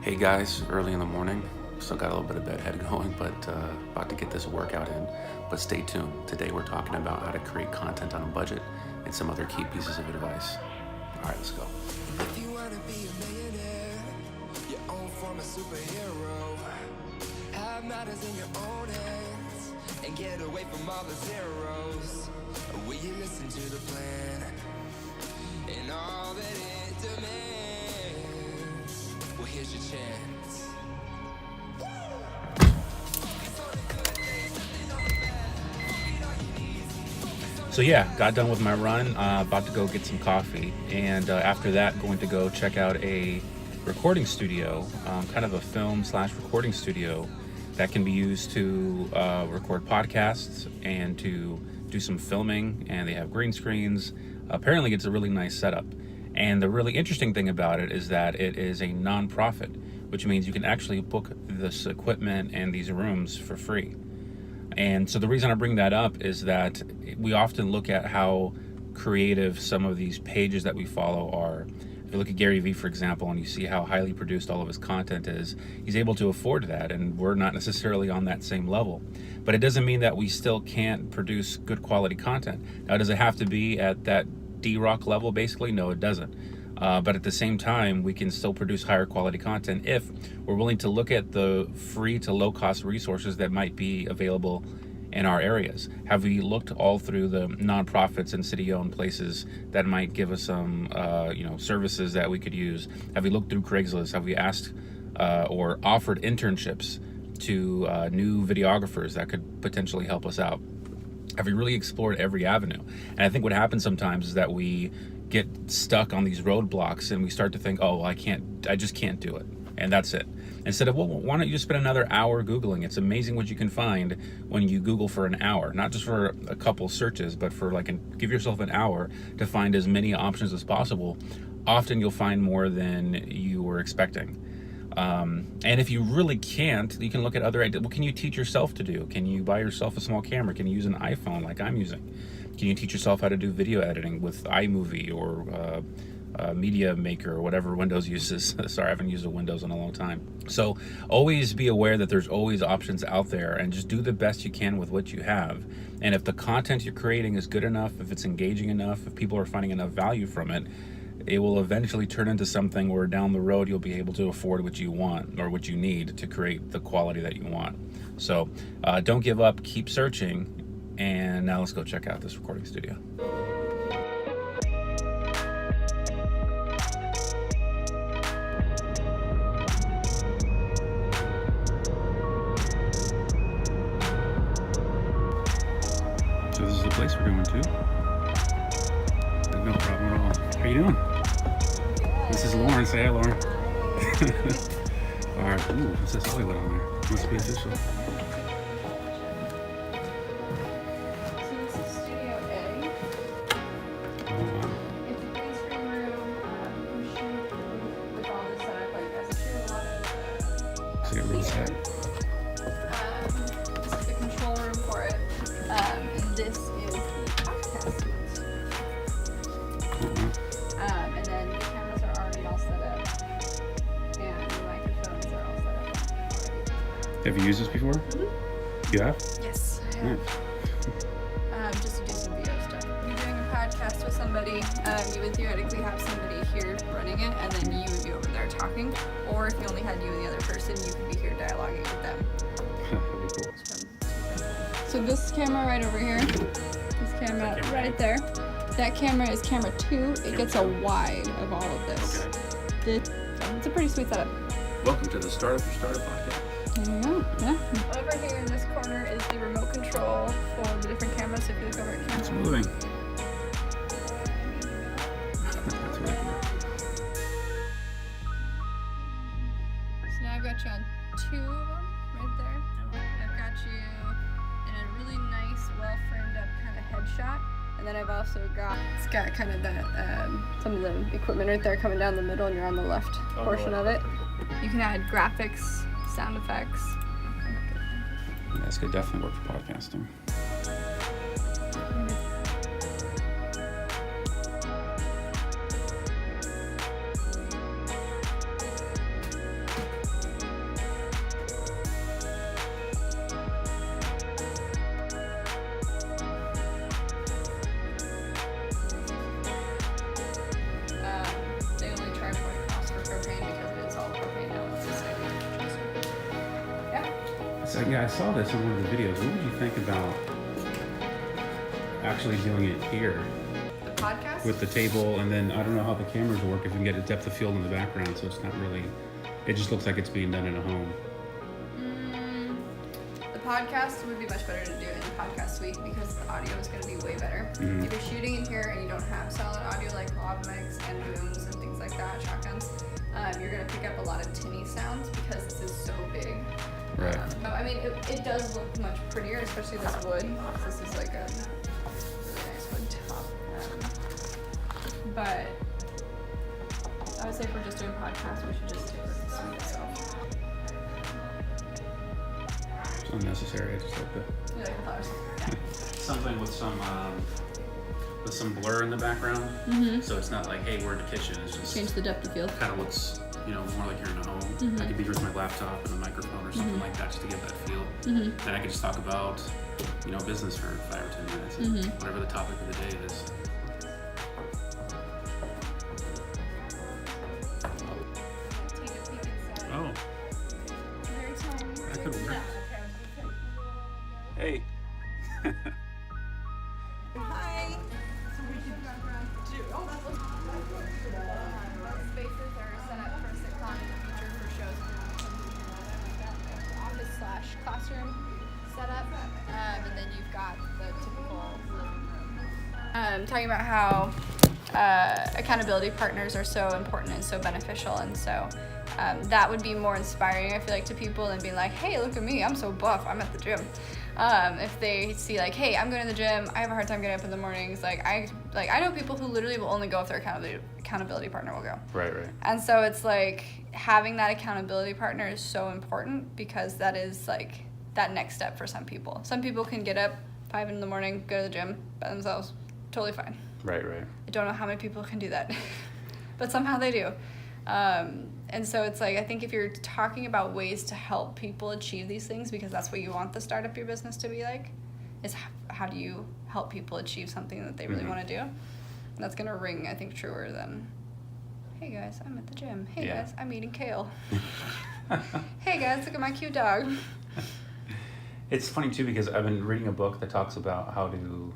Hey guys, early in the morning. Still got a little bit of bedhead going, but about to get this workout in. But stay tuned. Today we're talking about how to create content on a budget and some other key pieces of advice. All right, let's go. If you wanna be a millionaire, your own form of superhero, have matters in your own hands and get away from all the zeros. Will you listen to the plan and all that it demands? Well, here's your chance. So yeah, got done with my run, about to go get some coffee, and after that going to go check out a recording studio, kind of a film/recording studio that can be used to record podcasts and to do some filming, and they have green screens. Apparently it's a really nice setup, and the really interesting thing about it is that it is a non-profit, which means you can actually book this equipment and these rooms for free. And so the reason I bring that up is that we often look at how creative some of these pages that we follow are. If you look at Gary Vee, for example, and you see how highly produced all of his content is, he's able to afford that, and we're not necessarily on that same level. But it doesn't mean that we still can't produce good quality content. Now, does it have to be at that D-Rock level, basically? No, it doesn't. But at the same time, we can still produce higher quality content if we're willing to look at the free to low cost resources that might be available in our areas. Have we looked all through the nonprofits and city-owned places that might give us some services that we could use? Have we looked through Craigslist? Have we asked or offered internships to new videographers that could potentially help us out? Have we really explored every avenue? And I think what happens sometimes is that we get stuck on these roadblocks and we start to think, oh, I just can't do it. And that's it. Instead of, well, why don't you spend another hour Googling? It's amazing what you can find when you Google for an hour, not just for a couple searches, but for give yourself an hour to find as many options as possible. Often you'll find more than you were expecting. And if you really can't, you can look at other ideas. What can you teach yourself to do? Can you buy yourself a small camera? Can you use an iPhone like I'm using? Can you teach yourself how to do video editing with iMovie or Media Maker or whatever Windows uses? Sorry, I haven't used a Windows in a long time. So always be aware that there's always options out there, and just do the best you can with what you have. And if the content you're creating is good enough, if it's engaging enough, if people are finding enough value from it, it will eventually turn into something where down the road you'll be able to afford what you want or what you need to create the quality that you want. So don't give up, keep searching, and now let's go check out this recording studio. So this is the place we're going to. No problem at all. How you doing? This is Lauren. Say hi, Lauren. All right. Ooh, what's this Hollywood on there? Must be official. So this is Studio A. Oh, wow. It's a green screen room. You shoot with all this setup, like as a shoot a lot of So you got real set. this is the control room for it. And this is the podcast suite. And then the cameras are already all set up. And the microphones are all set up already. Have you used this before? You have? Yes, I have. Nice. Just to do some video stuff. If you're doing a podcast with somebody, you would theoretically have somebody here running it, and then you would be over there talking. Or if you only had you and the other person, you could be here dialoguing with them. That'd be cool. So this camera right over here, this camera right there, that camera is camera 2. It gets a wide of all of this. It's a pretty sweet setup. Welcome to the Startup Your Startup podcast. There you go. Yeah. Over here in this corner is the remote control for the different cameras. So if you look over at It's camera. moving. That's really cool. So now I've got you on 2 of them right there. I've got you in a really nice, well framed up kind of headshot. And then I've also got, it's got kind of that, some of the equipment right there coming down the middle, and you're on the left portion of it. You can add graphics, sound effects. Yeah, this could definitely work for podcasting. I saw this in one of the videos. What would you think about actually doing it here The podcast? with the table, and then I don't know how the cameras work if you can get a depth of field in the background, so it's not really. It just looks like it's being done in a home. The podcast would be much better to do it in the podcast suite because the audio is going to be way better. Mhm. If you're shooting in here and you don't have solid audio like lav mics and booms and things like that, shotguns, you're going to pick up a lot of tinny sounds because this is so big. Right. But I mean, it does look much prettier, especially this wood. This is like a really nice wood top. But I would say if we're just doing podcasts, we should just stick with the suite itself. It's unnecessary. I just like the. You like the flowers? Yeah. Something with some blur in the background, so it's not like, hey, we're in the kitchen. It's just Change the depth of field. kind of looks, more like you're in a home. I could be here with my laptop and a microphone or something like that just to get that feel. Then I could just talk about, business for 5 or 10 minutes, and whatever the topic of the day is. Take a peek inside. Oh, Very tiny. that could work. Hey. Hi. Most spaces are set up for sitcom in the future for shows office/classroom setup, and then you've got the typical living room. Talking about how accountability partners are so important and so beneficial, and so that would be more inspiring, I feel like, to people than being like, hey, look at me, I'm so buff, I'm at the gym. If they see like, hey, I'm going to the gym, I have a hard time getting up in the mornings, I know people who literally will only go if their accountability partner will go. Right. And so it's like having that accountability partner is so important because that is like that next step for some people. Some people can get up 5 in the morning, go to the gym by themselves, totally fine. Right. I don't know how many people can do that, but somehow they do. And so it's like, I think if you're talking about ways to help people achieve these things, because that's what you want the start of your business to be like, is how do you help people achieve something that they really want to do? And that's going to ring, I think, truer than, hey guys, I'm at the gym. Hey Yeah. guys, I'm eating kale. Hey guys, look at my cute dog. It's funny too because I've been reading a book that talks about how to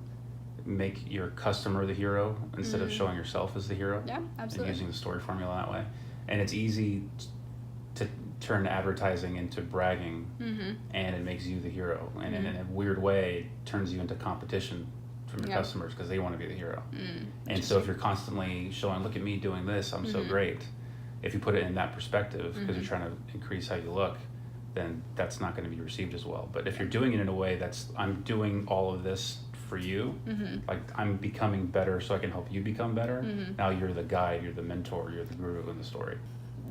make your customer the hero instead of showing yourself as the hero. Yeah, And absolutely. using the story formula that way. And it's easy to turn advertising into bragging, and it makes you the hero. And in a weird way, it turns you into competition from your Yeah. customers because they want to be the hero. And so if you're constantly showing, look at me doing this, I'm so great. If you put it in that perspective, because you're trying to increase how you look, then that's not going to be received as well. But if you're doing it in a way that's, I'm doing all of this for you, like I'm becoming better so I can help you become better. Now you're the guide, you're the mentor, you're the guru in the story.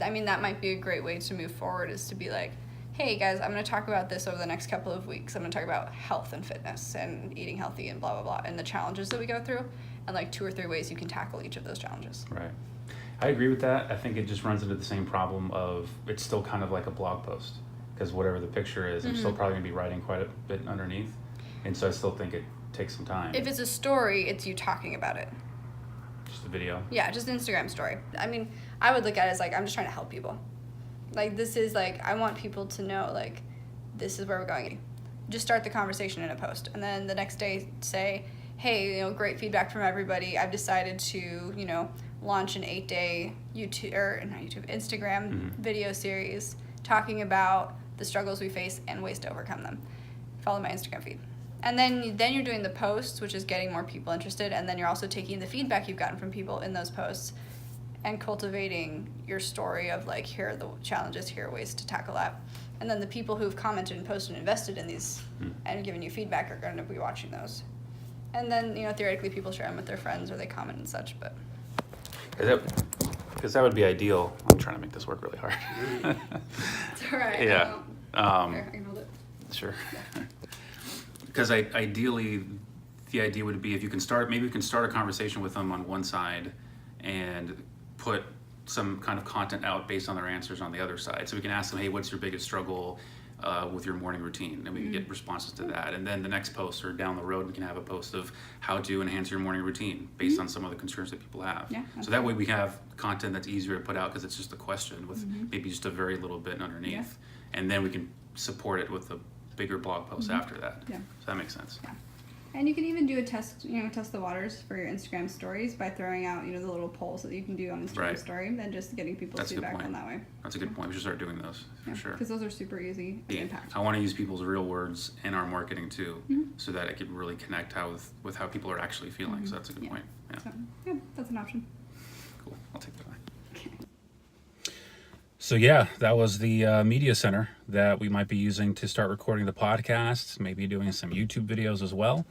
I mean, that might be a great way to move forward, is to be like, hey guys, I'm going to talk about this over the next couple of weeks. I'm going to talk about health and fitness and eating healthy and blah, blah, blah, and the challenges that we go through, and like 2 or 3 ways you can tackle each of those challenges. Right. I agree with that. I think it just runs into the same problem of it's still kind of like a blog post, because whatever the picture is, I'm still probably going to be writing quite a bit underneath. And so I still think it takes some time. If it's a story, it's you talking about it. Just a video. Yeah, just an Instagram story. I mean, I would look at it as like, I'm just trying to help people. Like, this is like, I want people to know, like, this is where we're going. Just start the conversation in a post. And then the next day say, hey, great feedback from everybody. I've decided to, launch an 8-day Instagram video series talking about the struggles we face and ways to overcome them. Follow my Instagram feed. And then you're doing the posts, which is getting more people interested, and then you're also taking the feedback you've gotten from people in those posts and cultivating your story of like, here are the challenges, here are ways to tackle that. And then the people who've commented and posted and invested in these and given you feedback are going to be watching those. And then, theoretically people share them with their friends or they comment and such, but... Because that would be ideal. I'm trying to make this work really hard. It's all right. Yeah. Here, I can hold it. Sure. Because ideally, the idea would be if you can start, maybe you can start a conversation with them on one side and put some kind of content out based on their answers on the other side. So we can ask them, hey, what's your biggest struggle with your morning routine? And we can get responses to that. And then the next post or down the road, we can have a post of how to enhance your morning routine based on some of the concerns that people have. Yeah, so that way we have content that's easier to put out because it's just a question with maybe just a very little bit underneath. And then we can support it with bigger blog posts after that. Yeah. So that makes sense. Yeah. And you can even do a test, test the waters for your Instagram stories by throwing out, the little polls that you can do on Instagram Right. story, and just getting people's That's a good feedback point. on that way. That's a good point. We should start doing those for sure. Because those are super easy and Yeah. impactful. I want to use people's real words in our marketing too, so that I could really connect with how people are actually feeling. So that's a good Yeah. point. Yeah, So, yeah, that's an option. cool. I'll take that. Okay. So yeah, that was the media center that we might be using to start recording the podcast, maybe doing some YouTube videos as well.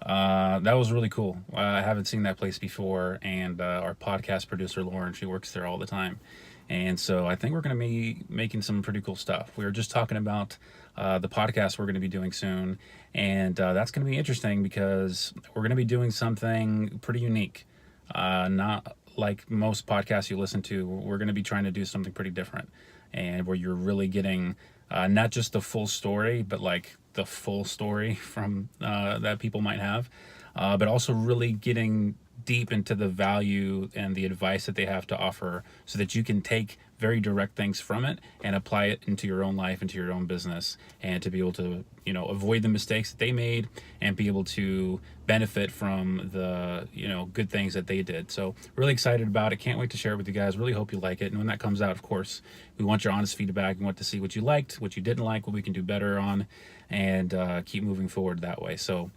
That was really cool. I haven't seen that place before, and our podcast producer Lauren, she works there all the time, and so I think we're going to be making some pretty cool stuff. We were just talking about the podcast we're going to be doing soon, and that's going to be interesting because we're going to be doing something pretty unique. Not like most podcasts you listen to. We're going to be trying to do something pretty different, and where you're really getting not just the full story, but like the full story from that people might have, but also really getting deep into the value and the advice that they have to offer, so that you can take very direct things from it and apply it into your own life, into your own business, and to be able to avoid the mistakes that they made and be able to benefit from the good things that they did. So really excited about it. Can't wait to share it with you guys. Really hope you like it. And when that comes out, of course, we want your honest feedback. We want to see what you liked, what you didn't like, what we can do better on, and keep moving forward that way. So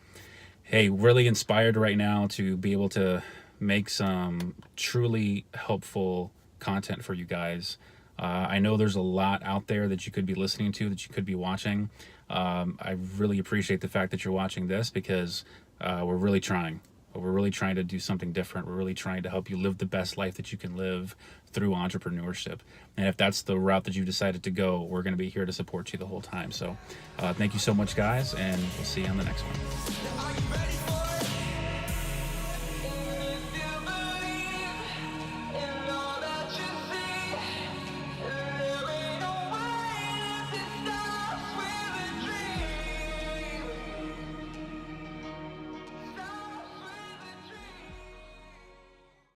hey, really inspired right now to be able to make some truly helpful content for you guys. I know there's a lot out there that you could be listening to, that you could be watching. I really appreciate the fact that you're watching this, because we're really trying. We're really trying to do something different. We're really trying to help you live the best life that you can live through entrepreneurship. And if that's the route that you decided to go, we're going to be here to support you the whole time. So thank you so much, guys, and we'll see you on the next one.